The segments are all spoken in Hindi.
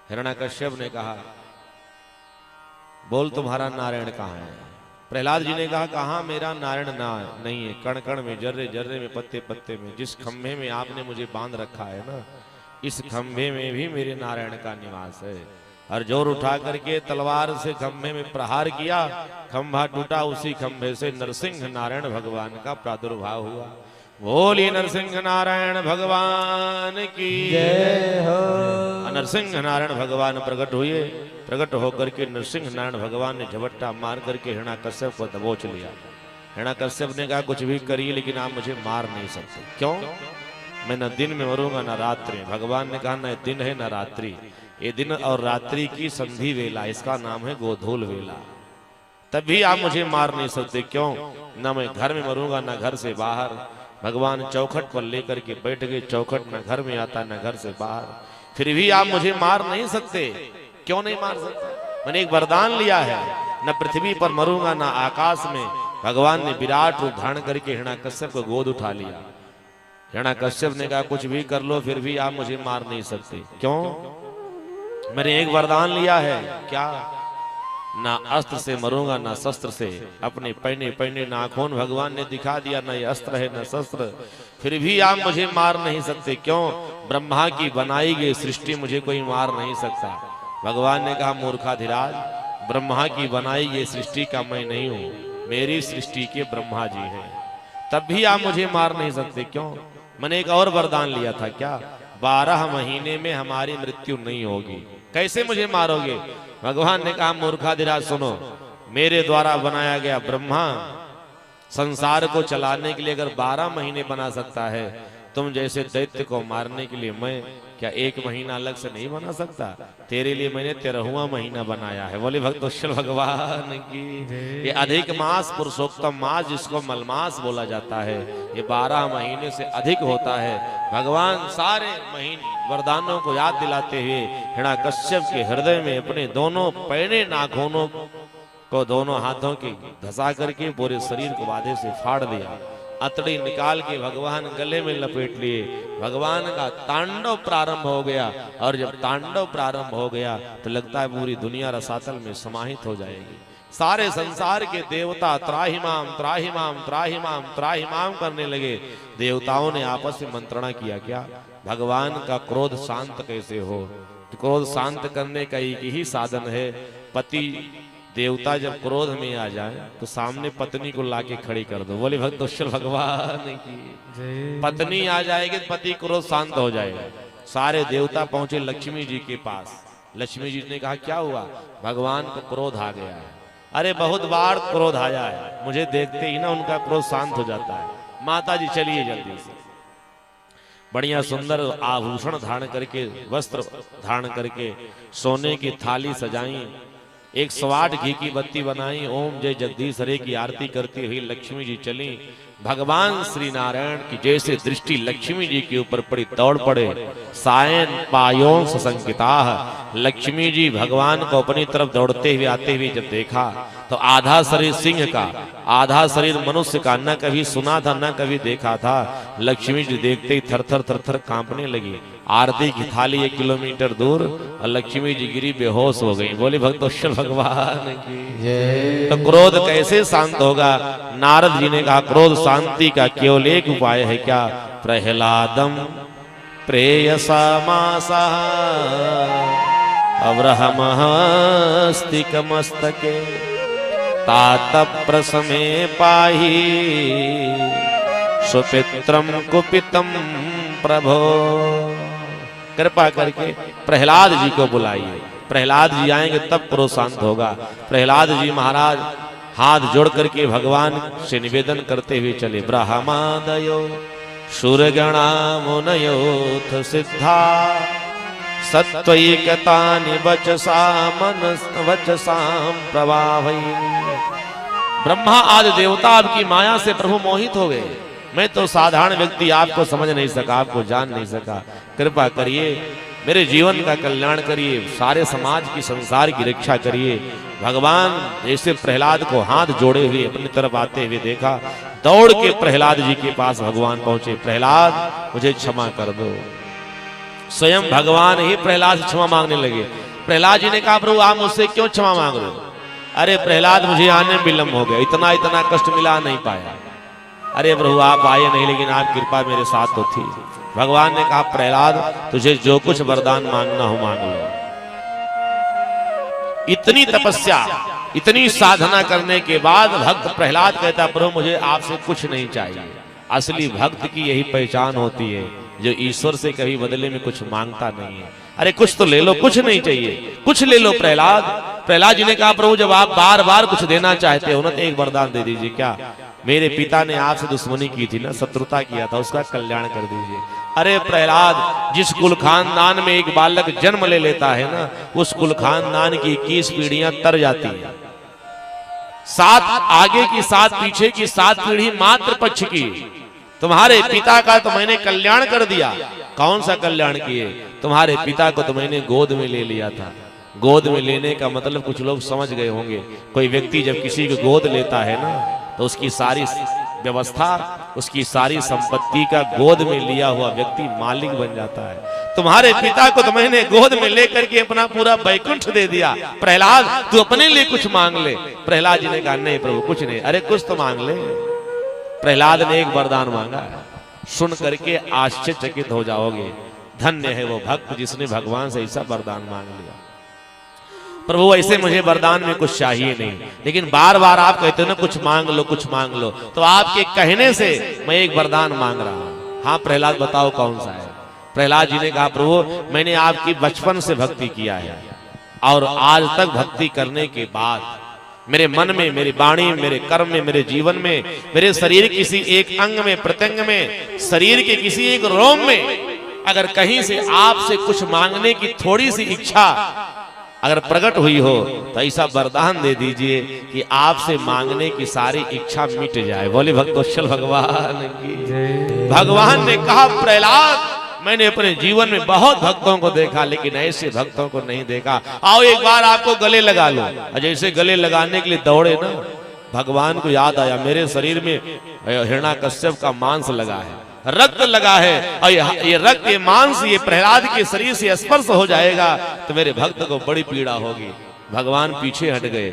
हिरण्यकश्यप ने कहा, बोल तुम्हारा नारायण कहाँ है? प्रहलाद जी ने कहा, कहाँ मेरा नारायण नहीं है, कण कण में, जर्रे जर्रे में, पत्ते पत्ते में, जिस खंभे में आपने मुझे बांध रखा है ना, इस खंभे में भी मेरे नारायण का निवास है। और जोर उठा करके तलवार से खंभे में प्रहार किया, खंभा टूटा, उसी खंभे से नरसिंह नारायण भगवान का प्रादुर्भाव हुआ। बोली नरसिंह नारायण भगवान की जय हो। नरसिंह नारायण भगवान प्रकट हुए, प्रकट होकर के नरसिंह नारायण भगवान ने झपट्टा मार करके हिरण्यकश्यप को दबोच लिया। हिरण्यकश्यप ने कहा, कुछ भी करिए लेकिन आप मुझे मार नहीं सकते। क्यों? मैं न दिन में मरूंगा न रात्रि। भगवान ने कहा, न दिन है न रात्रि, ये दिन और रात्रि की संधि वेला, इसका नाम है गोधूल वेला, तब भी आप मुझे मार नहीं सकते। क्यों? न मैं घर में मरूंगा न घर से बाहर। भगवान चौखट पर लेकर के बैठ गए, चौखट न घर में आता न घर से बाहर, फिर भी आप मुझे मार नहीं सकते। क्यों नहीं मार सकते? मैंने एक वरदान लिया है, न पृथ्वी पर मरूंगा न आकाश में। भगवान ने विराट रूप धारण करके हिरण्यकश्यप को गोद उठा लिया। हिरण्यकश्यप ने कहा, कुछ भी कर लो फिर भी आप मुझे मार नहीं सकते। क्यों? मैंने एक वरदान लिया है। क्या? ना अस्त्र से मरूंगा ना शस्त्र से। अपने पहने पहने नाखून भगवान ने दिखा दिया, ना ये अस्त्र है ना शस्त्र, फिर भी आप मुझे मार नहीं सकते। क्यों? ब्रह्मा की बनाई गई सृष्टि मुझे कोई मार नहीं सकता। भगवान ने कहा, मूर्खाधिराज, ब्रह्मा की बनाई गई सृष्टि का मैं नहीं हूं, मेरी सृष्टि के ब्रह्मा जी हैं, तब भी आप मुझे मार नहीं सकते। क्यों? मैंने एक और वरदान लिया था। क्या? 12 महीने में हमारी मृत्यु नहीं होगी। कैसे मुझे मारोगे? भगवान ने कहा, मूर्खाधिराज सुनो, मेरे द्वारा बनाया गया ब्रह्मा संसार को चलाने के लिए अगर 12 महीने बना सकता है, तुम जैसे दैत्य को मारने के लिए मैं क्या 1 महीना अलग से नहीं बना सकता? तेरे लिए मैंने 13वां महीना बनाया है। बोले भक्तवत्सल भगवान की। ये अधिक मास पुरुषोत्तम मास, जिसको मलमास बोला जाता है, ये 12 महीने से अधिक होता है। भगवान सारे महीने वरदानों को याद दिलाते हुए हिरण्यकश्यप के हृदय में अपने दोनों पैने नाखूनों को दोनों हाथों की धसा करके पूरे शरीर को बाधे से फाड़ दिया। अतड़ी निकाल के भगवान गले में लपेट लिए। भगवान का तांडव प्रारंभ हो गया, और जब तांडव प्रारंभ हो गया तो लगता है पूरी दुनिया रसातल में समाहित हो जाएगी। सारे संसार के देवता त्राहिमाम त्राहिमाम त्राहिमाम त्राहिमाम करने लगे। देवताओं ने आपस में मंत्रणा किया, क्या भगवान का क्रोध शांत कैसे हो? क्रोध शांत करने का एक ही साधन है, पति देवता जब क्रोध में आ जाए तो सामने पत्नी को लाके खड़ी कर दो। बोले भक्तवत्सल भगवान की। पत्नी आ जाएगी, पति क्रोध शांत हो जाएगा। सारे देवता पहुंचे लक्ष्मी जी के पास। लक्ष्मी जी ने कहा, क्या हुआ? भगवान को क्रोध आ गया है। अरे बहुत बार क्रोध आया है, मुझे देखते ही ना उनका क्रोध शांत हो जाता है। माता जी चलिए जल्दी से। बढ़िया सुंदर आभूषण धारण करके, वस्त्र धारण करके, सोने की थाली सजाई, 108 घी की बत्ती बनाई, ओम जय जगदीश हरे की आरती करती हुई लक्ष्मी जी चली। भगवान श्री नारायण की जैसे दृष्टि लक्ष्मी जी के ऊपर पड़ी, दौड़ पड़े। सायन पायों संकिता, लक्ष्मी जी भगवान को अपनी तरफ दौड़ते हुए आते हुए जब देखा तो आधा शरीर सिंह का, आधा शरीर मनुष्य का, न कभी सुना था न कभी देखा था। लक्ष्मी जी देखते ही थर थर थर थर कांपने लगी। आरती की थाली 1 किलोमीटर दूर और लक्ष्मी जी गिरी बेहोश हो गई। बोली भक्तवत्सल भगवान की। तो क्रोध कैसे शांत होगा? नारद जी ने कहा, क्रोध शांति का केवल एक उपाय है। क्या? प्रहलादम प्रेयसामासा अब्रहमस्तिकमस्तके तात प्रसमे पाहि सुपित्रम कुपितम प्रभो। कृपा करके प्रहलाद जी को बुलाइए। प्रहलाद जी आएंगे तब क्रोध शांत होगा। प्रहलाद जी महाराज हाथ जोड़ करके भगवान से निवेदन करते हुए चले। ब्रह्मादयो शूरगणा मुनयोथ सिद्धा सत्वैकतानि वचसाम प्रवाहै। ब्रह्मा आदि देवता आपकी माया से प्रभु मोहित हो गए। मैं तो साधारण व्यक्ति, आपको समझ नहीं सका, आपको जान नहीं सका। कृपा करिए, मेरे जीवन का कल्याण करिए, सारे समाज की, संसार की रक्षा करिए। भगवान जैसे प्रहलाद को हाथ जोड़े हुए अपनी तरफ आते हुए देखा, दौड़ के प्रहलाद जी के पास भगवान पहुंचे। प्रहलाद, मुझे क्षमा कर दो, स्वयं भगवान ही प्रहलाद से क्षमा मांगने लगे। प्रहलाद जी ने कहा प्रभु आप मुझसे क्यों क्षमा मांग रहे हो? अरे प्रहलाद मुझे आने में विलंब हो गया, इतना इतना कष्ट मिला नहीं पाया। अरे प्रभु आप आए नहीं, लेकिन आप कृपा मेरे साथ तो थी। भगवान ने कहा प्रहलाद तुझे जो कुछ वरदान मांगना हो मांग लो। इतनी तपस्या इतनी साधना करने के बाद भक्त प्रहलाद कहता प्रभु मुझे आपसे कुछ नहीं चाहिए। असली भक्त की यही पहचान होती है जो ईश्वर से कभी बदले में कुछ मांगता नहीं है। अरे कुछ तो ले लो, कुछ नहीं चाहिए, कुछ ले लो प्रहलाद। प्रहलाद जी ने कहा प्रभु जब आप बार बार कुछ देना चाहते हो ना तो एक वरदान दे दीजिए। क्या? मेरे पिता ने आपसे दुश्मनी की थी ना, शत्रुता किया था, उसका कल्याण कर दीजिए। अरे प्रहलाद जिस कुल खानदान में एक बालक जन्म ले लेता है ना, उस कुल खानदान की 21 पीढ़ियां तर जाती है। 7 आगे की 7 पीछे की 7 पीढ़ी मात्र पक्ष की। तुम्हारे पिता का तो मैंने कल्याण कर दिया। कौन सा कल्याण किए? तुम्हारे पिता को तो मैंने गोद में ले लिया था। गोद में लेने का मतलब कुछ लोग समझ गए होंगे। कोई व्यक्ति जब किसी को गोद लेता है ना तो उसकी सारी व्यवस्था, उसकी सारी संपत्ति का गोद में लिया हुआ व्यक्ति मालिक बन जाता है। तुम्हारे पिता को तो मैंने गोद में लेकर के अपना पूरा वैकुंठ दे दिया। प्रहलाद तू अपने लिए कुछ मांग ले। प्रहलाद जी ने कहा नहीं प्रभु कुछ नहीं। अरे कुछ तो मांग ले। प्रहलाद ने एक वरदान मांगा, सुन करके आश्चर्यचकित हो जाओगे। धन्य है वो भक्त जिसने भगवान से ऐसा वरदान मांग लिया। प्रभु ऐसे मुझे वरदान में कुछ चाहिए नहीं, लेकिन बार बार आप कहते हो ना कुछ मांग लो कुछ मांग लो, तो आपके कहने से मैं एक वरदान मांग रहा हूं। हाँ प्रहलाद बताओ कौन सा है? प्रहलाद जी ने कहा प्रभु मैंने आपकी बचपन से भक्ति किया है और आज तक भक्ति करने के बाद मेरे मन में, मेरी वाणी में, मेरे कर्म में, मेरे जीवन में, मेरे शरीर के किसी एक अंग में, प्रत्यंग में, शरीर के किसी एक रोम में अगर कहीं से आपसे कुछ मांगने की थोड़ी सी इच्छा अगर प्रकट हुई हो तो ऐसा वरदान दे दीजिए कि आपसे मांगने की सारी इच्छा मिट जाए। बोले भक्तवत्सल भगवान की। भगवान ने कहा प्रहलाद मैंने अपने जीवन में बहुत भक्तों को देखा लेकिन ऐसे भक्तों को नहीं देखा। आओ एक बार आपको गले लगा लो। जैसे गले लगाने के लिए दौड़े ना, भगवान को याद आया मेरे शरीर में हिरण्याकश्यप का मांस लगा है, रक्त लगा है, और ये रक्त, ये मांस, ये प्रहलाद के शरीर से स्पर्श हो जाएगा तो मेरे भक्त को बड़ी पीड़ा होगी। भगवान पीछे हट गए।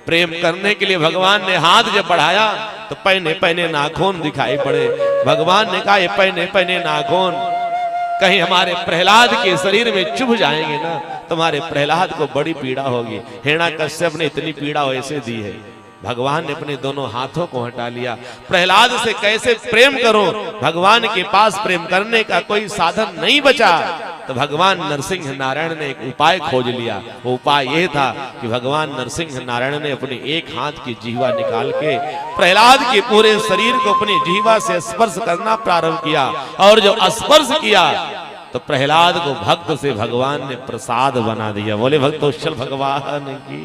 प्रेम करने के लिए भगवान ने हाथ जब बढ़ाया तो पहने पहने नाखून दिखाई पड़े। भगवान ने कहा ये पहने पहने नाखून कहीं हमारे प्रहलाद के शरीर में चुभ जाएंगे ना, तुम्हारे प्रहलाद को बड़ी पीड़ा होगी। हिरण्याकश्यप ने इतनी पीड़ा वैसे दी है। भगवान ने अपने दोनों हाथों को हटा लिया। प्रहलाद से कैसे प्रेम करो, भगवान के पास प्रेम करने का कोई साधन नहीं बचा तो भगवान नरसिंह नारायण ने एक उपाय खोज लिया। वो उपाय यह था कि भगवान नरसिंह नारायण ने अपने एक हाथ की जीवा निकाल के प्रहलाद के पूरे शरीर को अपनी जीवा से स्पर्श करना प्रारंभ किया, और जो स्पर्श किया तो प्रहलाद को भक्त से भगवान ने प्रसाद बना दिया। बोले भक्तवत्सल भगवान की।